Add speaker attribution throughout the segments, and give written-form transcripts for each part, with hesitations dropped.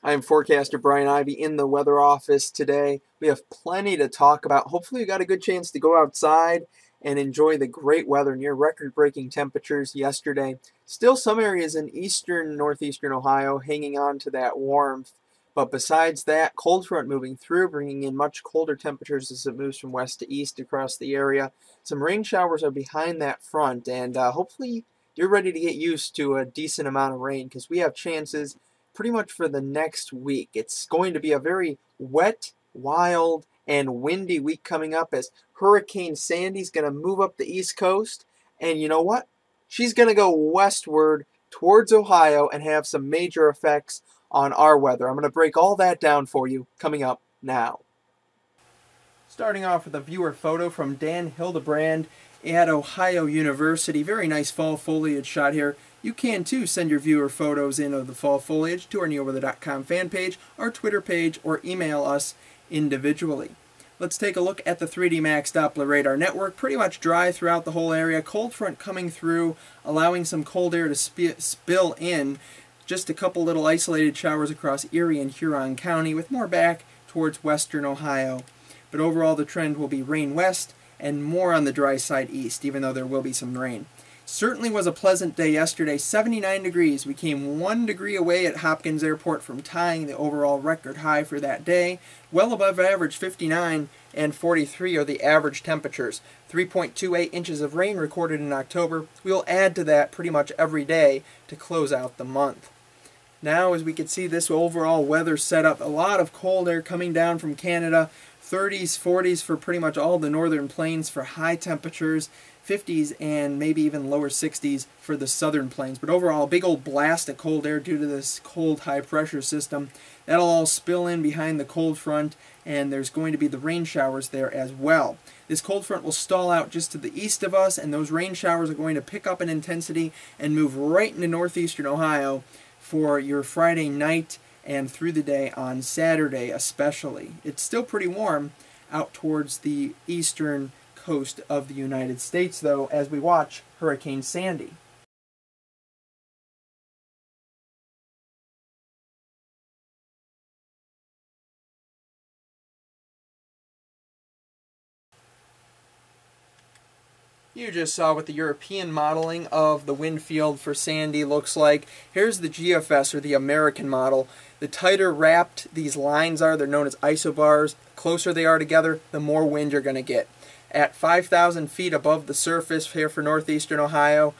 Speaker 1: I'm forecaster Brian Ivy in the weather office today. We have plenty to talk about. Hopefully, you got a good chance to go outside and enjoy the great weather near record-breaking temperatures yesterday. Still some areas in eastern, northeastern Ohio hanging on to that warmth. But besides that, cold front moving through, bringing in much colder temperatures as it moves from west to east across the area. Some rain showers are behind that front, and hopefully you're ready to get used to a decent amount of rain because we have chances pretty much for the next week. It's going to be a very wet, wild, and windy week coming up as Hurricane Sandy's going to move up the East Coast. And you know what? She's going to go westward towards Ohio and have some major effects on our weather. I'm going to break all that down for you coming up now. Starting off with a viewer photo from Dan Hildebrand at Ohio University. Very nice fall foliage shot here. You can too send your viewer photos in of the fall foliage to our neoweather.com fan page, our Twitter page, or email us individually. Let's take a look at the 3D Max Doppler radar network. Pretty much dry throughout the whole area. Cold front coming through, allowing some cold air to spill in. Just a couple little isolated showers across Erie and Huron County, with more back towards western Ohio. But overall the trend will be rain west and more on the dry side east, even though there will be some rain. Certainly was a pleasant day yesterday, 79 degrees. We came 1 degree away at Hopkins Airport from tying the overall record high for that day. Well above average, 59 and 43 are the average temperatures. 3.28 inches of rain recorded in October. We'll add to that pretty much every day to close out the month. Now, as we can see, this overall weather setup, a lot of cold air coming down from Canada, 30s, 40s for pretty much all the northern plains for high temperatures, 50s and maybe even lower 60s for the southern plains. But overall, a big old blast of cold air due to this cold high pressure system. That'll all spill in behind the cold front, and there's going to be the rain showers there as well. This cold front will stall out just to the east of us, and those rain showers are going to pick up in intensity and move right into northeastern Ohio for your Friday night and through the day on Saturday especially. It's still pretty warm out towards the eastern coast of the United States, though, as we watch Hurricane Sandy. You just saw what the European modeling of the wind field for Sandy looks like. Here's the GFS, or the American model. The tighter wrapped these lines are, they're known as isobars. The closer they are together, the more wind you're going to get. At 5,000 feet above the surface here for northeastern Ohio,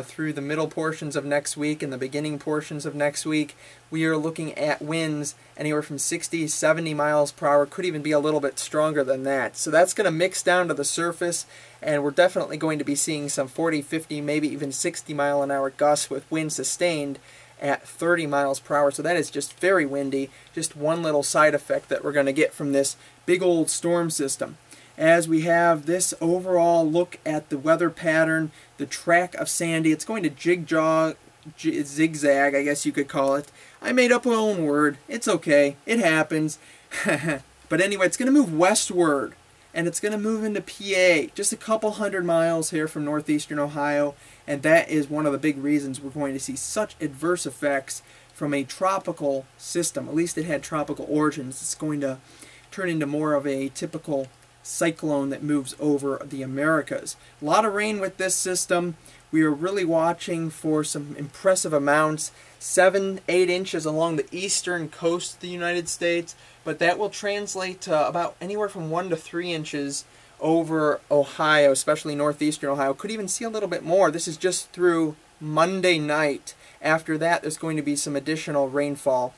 Speaker 1: through the middle portions of next week and the beginning portions of next week, we are looking at winds anywhere from 60, 70 miles per hour, could even be a little bit stronger than that. So that's going to mix down to the surface, and we're definitely going to be seeing some 40, 50, maybe even 60 mile an hour gusts with wind sustained at 30 miles per hour. So that is just very windy, just one little side effect that we're going to get from this big old storm system. As we have this overall look at the weather pattern, the track of Sandy, it's going to zigzag, I guess you could call it. I made up my own word. It's okay. It happens. But anyway, it's going to move westward, and it's going to move into PA, just a couple hundred miles here from northeastern Ohio, and that is one of the big reasons we're going to see such adverse effects from a tropical system. At least it had tropical origins. It's going to turn into more of a typical cyclone that moves over the Americas. A lot of rain with this system. We are really watching for some impressive amounts, 7-8 inches along the eastern coast of the United States, but that will translate to about anywhere from 1 to 3 inches over Ohio, especially northeastern Ohio. Could even see a little bit more. This is just through Monday night. After that, there's going to be some additional rainfall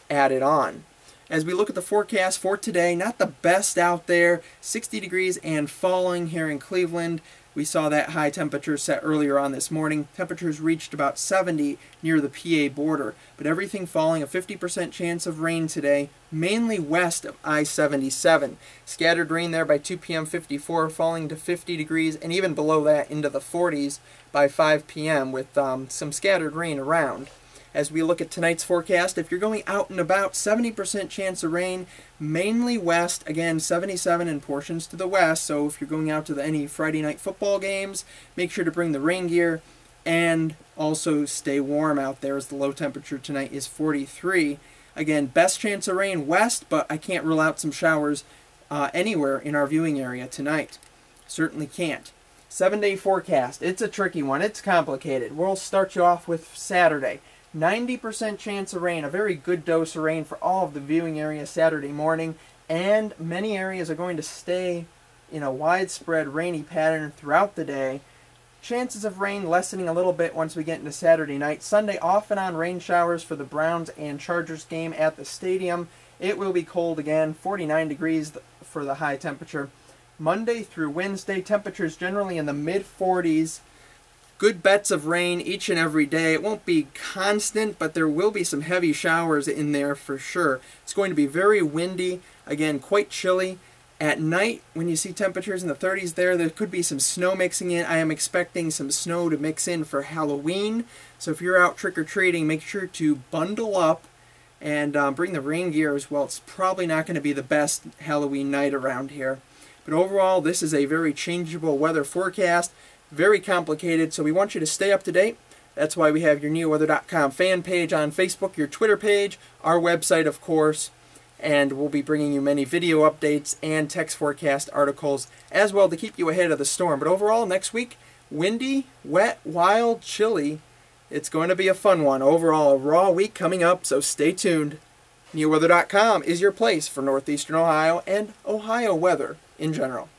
Speaker 1: added on. As we look at the forecast for today, not the best out there, 60 degrees and falling here in Cleveland. We saw that high temperature set earlier on this morning. Temperatures reached about 70 near the PA border, but everything falling, a 50% chance of rain today, mainly west of I-77. Scattered rain there by 2 p.m. 54, falling to 50 degrees, and even below that into the 40s by 5 p.m. with some scattered rain around. As we look at tonight's forecast, if you're going out and about, 70% chance of rain, mainly west, again 77 in portions to the west, so if you're going out to any Friday night football games, make sure to bring the rain gear and also stay warm out there as the low temperature tonight is 43. Again, best chance of rain west, but I can't rule out some showers anywhere in our viewing area tonight. Certainly can't. 7-day forecast. It's a tricky one. It's complicated. We'll start you off with Saturday. 90% chance of rain. A very good dose of rain for all of the viewing area Saturday morning. And many areas are going to stay in a widespread rainy pattern throughout the day. Chances of rain lessening a little bit once we get into Saturday night. Sunday, off and on rain showers for the Browns and Chargers game at the stadium. It will be cold again, 49 degrees for the high temperature. Monday through Wednesday, temperatures generally in the mid-40s. Good bets of rain each and every day. It won't be constant, but there will be some heavy showers in there for sure. It's going to be very windy, again, quite chilly. At night, when you see temperatures in the 30s there could be some snow mixing in. I am expecting some snow to mix in for Halloween. So if you're out trick-or-treating, make sure to bundle up and bring the rain gear as well. It's probably not going to be the best Halloween night around here. But overall, this is a very changeable weather forecast, very complicated, so we want you to stay up to date. That's why we have your NeoWeather.com fan page on Facebook, your Twitter page, our website, of course, and we'll be bringing you many video updates and text forecast articles as well to keep you ahead of the storm. But overall, next week, windy, wet, wild, chilly. It's going to be a fun one. Overall, a raw week coming up, so stay tuned. NeoWeather.com is your place for northeastern Ohio and Ohio weather in general.